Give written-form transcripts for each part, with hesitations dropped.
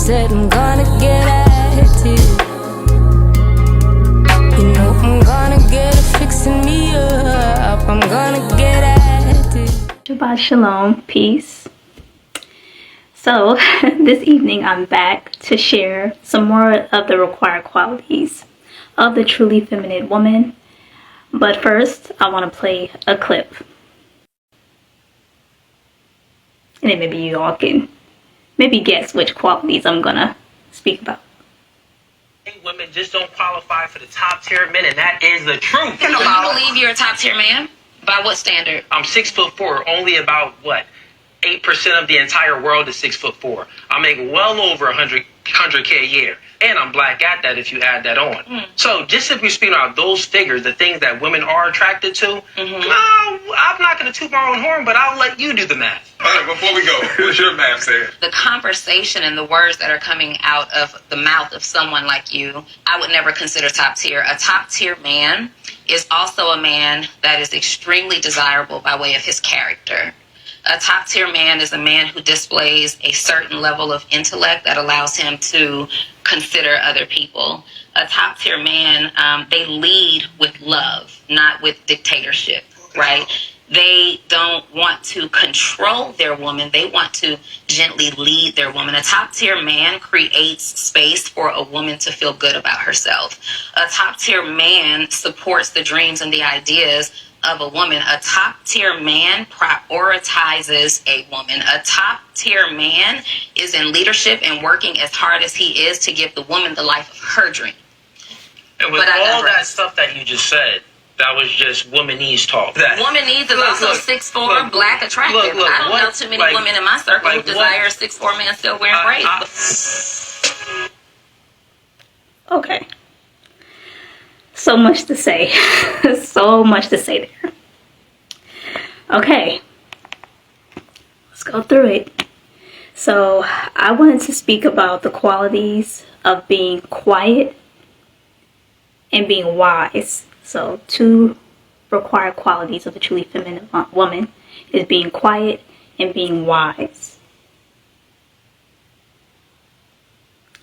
said I'm gonna get at you. You know I'm gonna get it fixing me up. I'm gonna get at you. Shabbat Shalom, peace. So this evening I'm back to share some more of the required qualities of the truly feminine woman. But first I want to play a clip. And then maybe you all can maybe guess which qualities I'm gonna speak about. Women just don't qualify for the top tier men, and that is the truth. Do you believe you're a top tier man? By what standard? I'm 6'4". Only about what 8% of the entire world is 6'4". I make well over 100K a year, and I'm black at that. If you add that on, so just if we speak about those figures, the things that women are attracted to, I'm not going to toot my own horn, but I'll let you do the math. Okay, before we go, what's your math saying? The conversation and the words that are coming out of the mouth of someone like you, I would never consider top tier. A top tier man is also a man that is extremely desirable by way of his character. A top tier man is a man who displays a certain level of intellect that allows him to consider other people. A top tier man, they lead with love, not with dictatorship, right? They don't want to control their woman. They want to gently lead their woman. A top tier man creates space for a woman to feel good about herself. A top tier man supports the dreams and the ideas of a woman. A top tier man prioritizes a woman. A top tier man is in leadership and working as hard as he is to give the woman the life of her dream. And with all that stuff that you just said, that was just womanese talk. Womanese is also 6'4", black, attractive. I don't know too many women in my circle who desire a 6'4" man still wearing braids. Okay. So much to say. So much to say there. Okay. Let's go through it. So I wanted to speak about the qualities of being quiet and being wise. So two required qualities of a truly feminine woman is being quiet and being wise.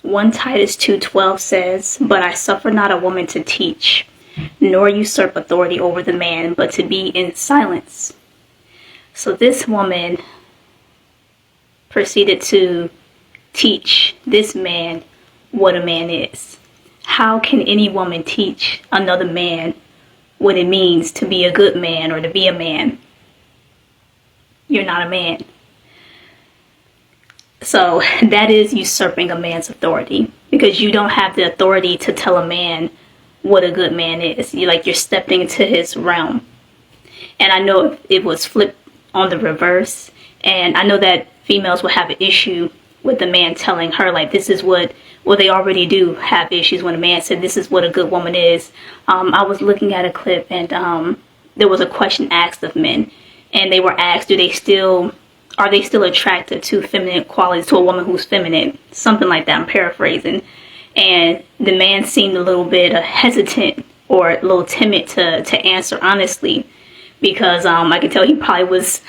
1 Titus 2:12 says, "But I suffer not a woman to teach, nor usurp authority over the man, but to be in silence." So this woman proceeded to teach this man what a man is. How can any woman teach another man what it means to be a good man or to be a man? You're not a man. So that is usurping a man's authority, because you don't have the authority to tell a man what a good man is. You're stepping into his realm. And I know if it was flipped on the reverse, and I know that females will have an issue with the man telling her, this is what, well, they already do have issues when a man said this is what a good woman is. I was looking at a clip, and there was a question asked of men, and they were asked, are they still attracted to feminine qualities, to a woman who's feminine? Something like that, I'm paraphrasing. And the man seemed a little bit hesitant or a little timid to answer honestly, because I could tell he probably was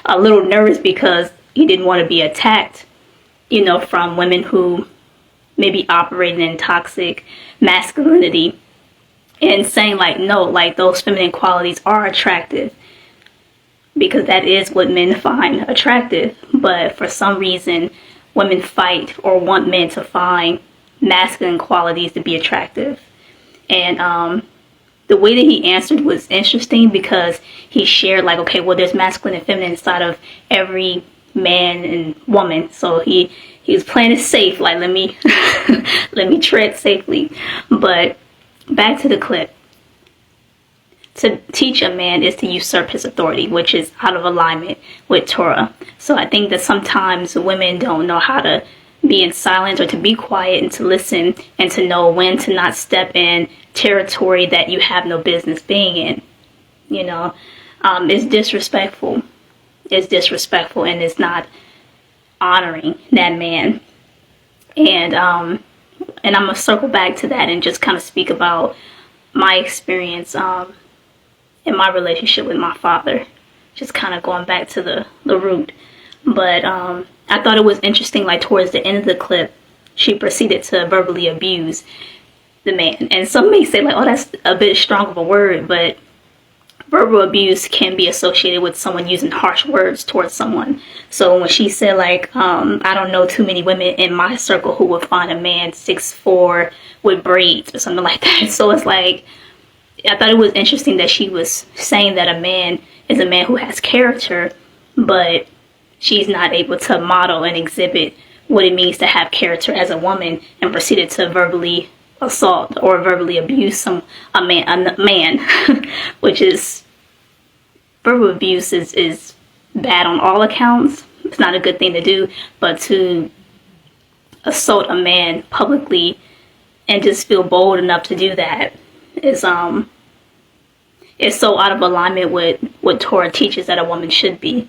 a little nervous because he didn't want to be attacked, from women who maybe operating in toxic masculinity, and saying no, those feminine qualities are attractive, because that is what men find attractive. But for some reason, women fight or want men to find masculine qualities to be attractive. And the way that he answered was interesting, because he shared okay, well, there's masculine and feminine inside of every man and woman. So he was playing it safe, let me let me tread safely. But back to the clip. To teach a man is to usurp his authority, which is out of alignment with Torah. So I think that sometimes women don't know how to be in silence or to be quiet and to listen and to know when to not step in territory that you have no business being in. It's disrespectful. It's disrespectful, and it's not honoring that man. And I'm gonna circle back to that and just kind of speak about my experience in my relationship with my father, just kind of going back to the root. But I thought it was interesting, towards the end of the clip, she proceeded to verbally abuse the man. And some may say like, oh, that's a bit strong of a word, but verbal abuse can be associated with someone using harsh words towards someone. So when she said like, I don't know too many women in my circle who would find a man 6'4" with braids or something like that. So it's like, I thought it was interesting that she was saying that a man is a man who has character, but she's not able to model and exhibit what it means to have character as a woman, and proceeded to verbally assault or verbally abuse a man, which is, verbal abuse is bad on all accounts. It's not a good thing to do, but to assault a man publicly and just feel bold enough to do that is so out of alignment with what Torah teaches that a woman should be.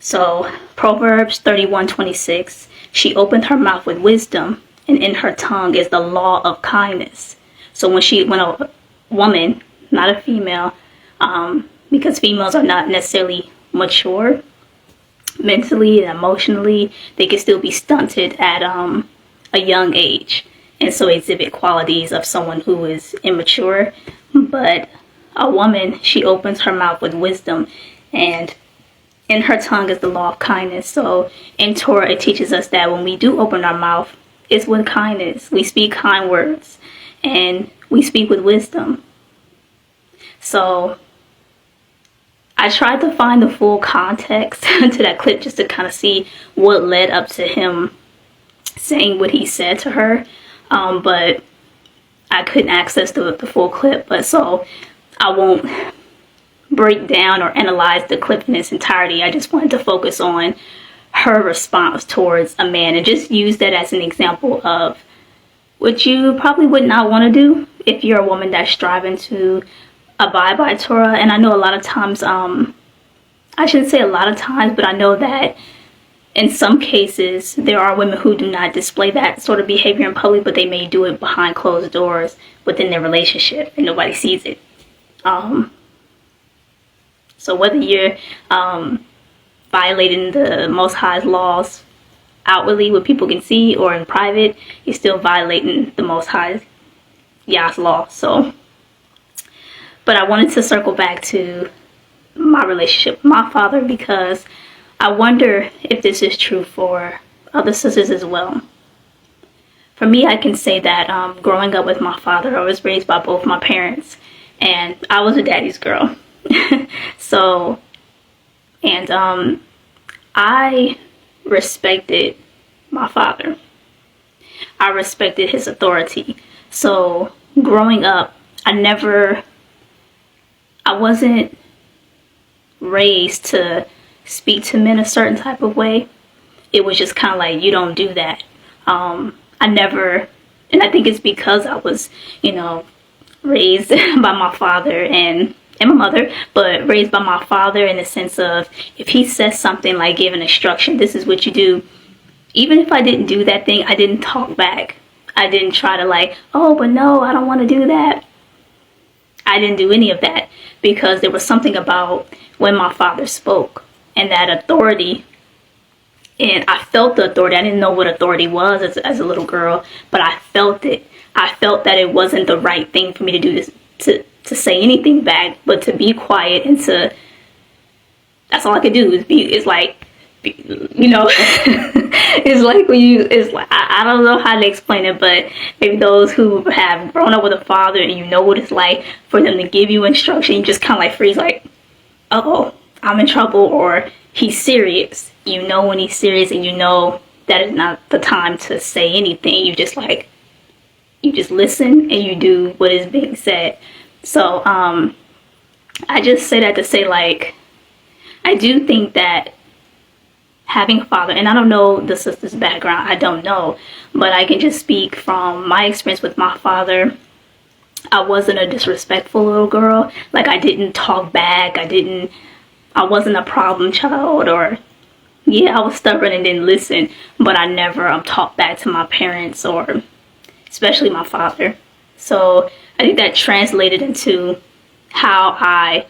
So Proverbs 31:26, she opened her mouth with wisdom, and in her tongue is the law of kindness. So when a woman, not a female, because females are not necessarily mature mentally and emotionally, they can still be stunted at a young age, and so exhibit qualities of someone who is immature. But a woman, she opens her mouth with wisdom, and in her tongue is the law of kindness. So in Torah, it teaches us that when we do open our mouth, it's with kindness. We speak kind words, and we speak with wisdom. So I tried to find the full context to that clip just to kind of see what led up to him saying what he said to her. But I couldn't access the full clip. But so I won't break down or analyze the clip in its entirety. I just wanted to focus on her response towards a man and just use that as an example of what you probably would not want to do if you're a woman that's striving to abide by Torah. And I know a lot of times, I shouldn't say a lot of times, but I know that in some cases there are women who do not display that sort of behavior in public, but they may do it behind closed doors within their relationship and nobody sees it. So whether you're violating the Most High's laws outwardly what people can see, or in private, you're still violating the Most High Yah's law. So, but I wanted to circle back to my relationship with my father, because I wonder if this is true for other sisters as well. For me, I can say that growing up with my father, I was raised by both my parents, and I was a daddy's girl. So, and I respected my father. I respected his authority. So growing up, I wasn't raised to speak to men a certain type of way. It was just kind of like, you don't do that. And I think it's because I was, raised by my father and my mother, but raised by my father in the sense of, if he says something like give an instruction, this is what you do. Even if I didn't do that thing, I didn't talk back. I didn't try to like, oh, but no, I don't want to do that. I didn't do any of that, because there was something about when my father spoke and that authority. And I felt the authority. I didn't know what authority was as a little girl, but I felt it. I felt that it wasn't the right thing for me to do this, to say anything back, but to be quiet and to, that's all I could do it's like, it's like when it's like, I don't know how to explain it, but maybe those who have grown up with a father and you know what it's like for them to give you instruction, you just kind of like freeze, like, uh-oh, I'm in trouble, or he's serious. You know when he's serious, and you know that is not the time to say anything. You just listen and you do what is being said. So I just say that to say, like, I do think that having a father, and I don't know the sister's background, I don't know, but I can just speak from my experience with my father. I wasn't a disrespectful little girl. Like, I didn't talk back. I wasn't a problem child, or, yeah, I was stubborn and didn't listen, but I never talked back to my parents, or especially my father. So I think that translated into how I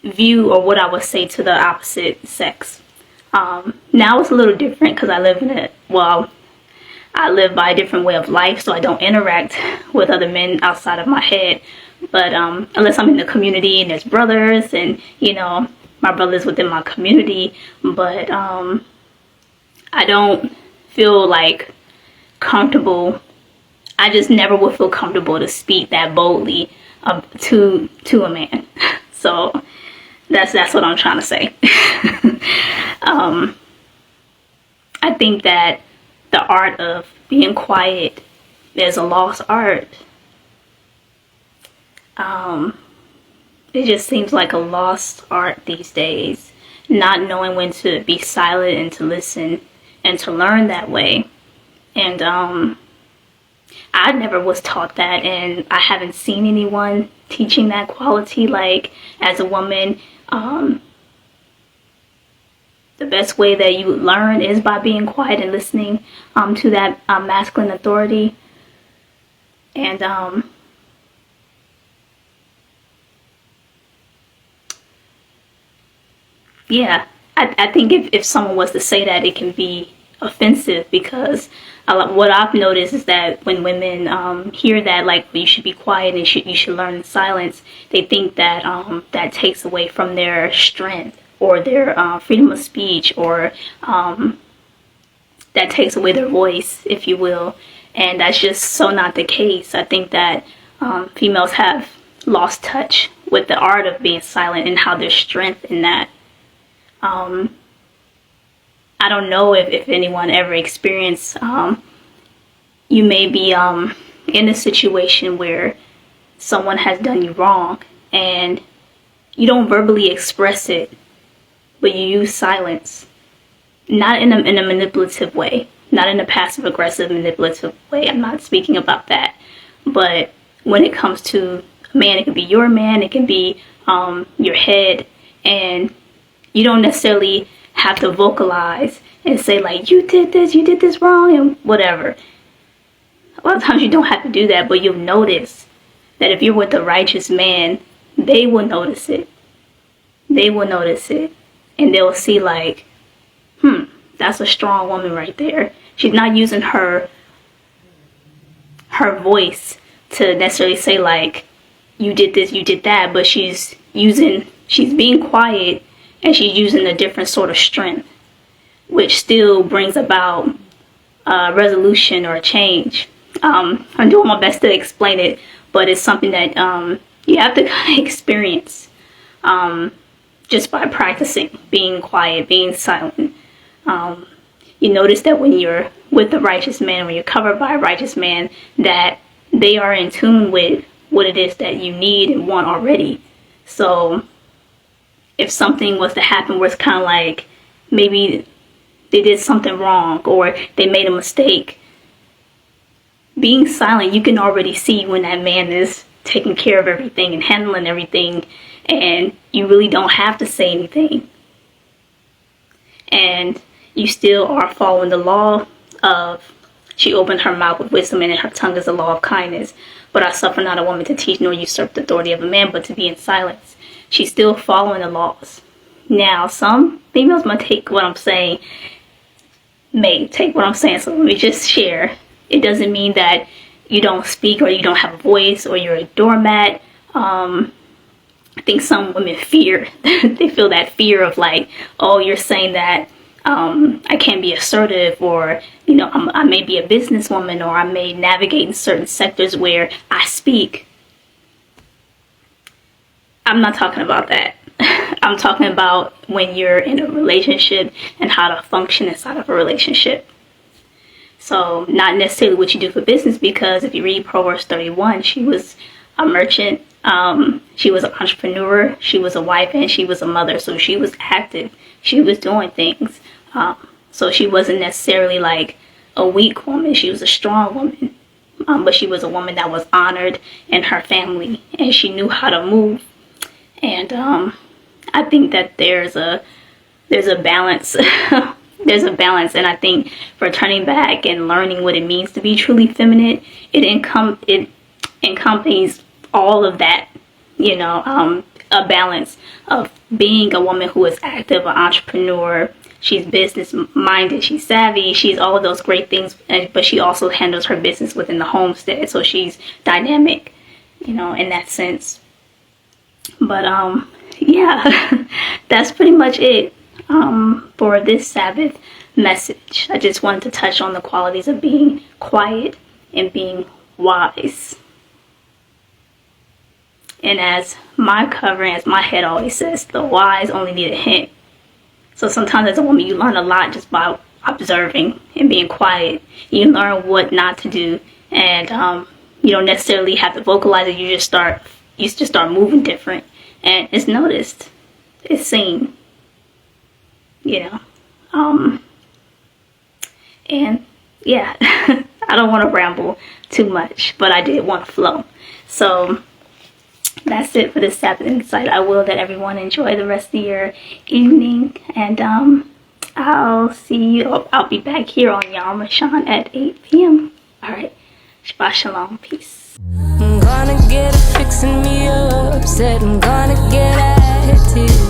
view, or what I would say to the opposite sex. Now it's a little different because I live by a different way of life, so I don't interact with other men outside of my head. But unless I'm in the community and there's brothers and, my brothers within my community. But I don't feel like comfortable. I just never would feel comfortable to speak that boldly to a man. So that's what I'm trying to say. I think that the art of being quiet is a lost art. It just seems like a lost art these days. Not knowing when to be silent and to listen and to learn that way. And I never was taught that, and I haven't seen anyone teaching that quality. Like, as a woman, the best way that you learn is by being quiet and listening to that masculine authority. And yeah, I think if someone was to say that, it can be offensive, because what I've noticed is that when women hear that, like, you should be quiet and you should learn in silence, they think that that takes away from their strength or their freedom of speech, or that takes away their voice, if you will. And that's just so not the case. I think that females have lost touch with the art of being silent and how there's strength in that. I don't know if anyone ever experienced, you may be in a situation where someone has done you wrong and you don't verbally express it, but you use silence. Not in a manipulative way, not in a passive aggressive manipulative way. I'm not speaking about that. But when it comes to a man, it can be your man, it can be your head, and you don't necessarily have to vocalize and say, like, you did this wrong, and whatever. A lot of times you don't have to do that, but you'll notice that if you're with a righteous man, they will notice it. They will notice it. And they'll see, like, that's a strong woman right there. She's not using her voice to necessarily say, like, you did this, you did that, but she's being quiet, and she's using a different sort of strength, which still brings about a resolution or a change. I'm doing my best to explain it, but it's something that you have to kind of experience just by practicing being quiet, being silent. You notice that when you're with a righteous man, when you're covered by a righteous man, that they are in tune with what it is that you need and want already. So if something was to happen where it's kind of like maybe they did something wrong or they made a mistake, being silent, you can already see when that man is taking care of everything and handling everything, and you really don't have to say anything. And you still are following the law of, she opened her mouth with wisdom, and in her tongue is the law of kindness. But I suffer not a woman to teach nor usurp the authority of a man, but to be in silence. She's still following the laws. Now, some females might take what I'm saying, so let me just share. It doesn't mean that you don't speak or you don't have a voice or you're a doormat. I think some women fear, they feel that fear of, like, oh, you're saying that I can't be assertive, or, I may be a businesswoman, or I may navigate in certain sectors where I speak. I'm not talking about that. I'm talking about when you're in a relationship and how to function inside of a relationship. So not necessarily what you do for business, because if you read Proverbs 31, she was a merchant, she was an entrepreneur, she was a wife, and she was a mother. So she was active. She was doing things. So she wasn't necessarily like a weak woman. She was a strong woman. But she was a woman that was honored in her family, and she knew how to move. And I think that there's a balance. There's a balance, and I think for turning back and learning what it means to be truly feminine, it encompasses all of that. A balance of being a woman who is active, an entrepreneur, she's business minded, she's savvy, she's all of those great things, but she also handles her business within the homestead, so she's dynamic, you know, in that sense. But yeah, that's pretty much it for this Sabbath message. I just wanted to touch on the qualities of being quiet and being wise. And as my covering, as my head always says, the wise only need a hint. So sometimes as a woman, you learn a lot just by observing and being quiet. You learn what not to do, and you don't necessarily have to vocalize it. You just start moving different, and it's noticed, it's seen. You know, and yeah, I don't want to ramble too much, but I did want to flow. So that's it for this Sabbath Insight. I will let everyone enjoy the rest of your evening, and I'll see you. I'll be back here on Yom Hashan at 8 p.m. All right, Shabbat Shalom, peace. I'm gonna get a fixing me up, said I'm gonna get at it.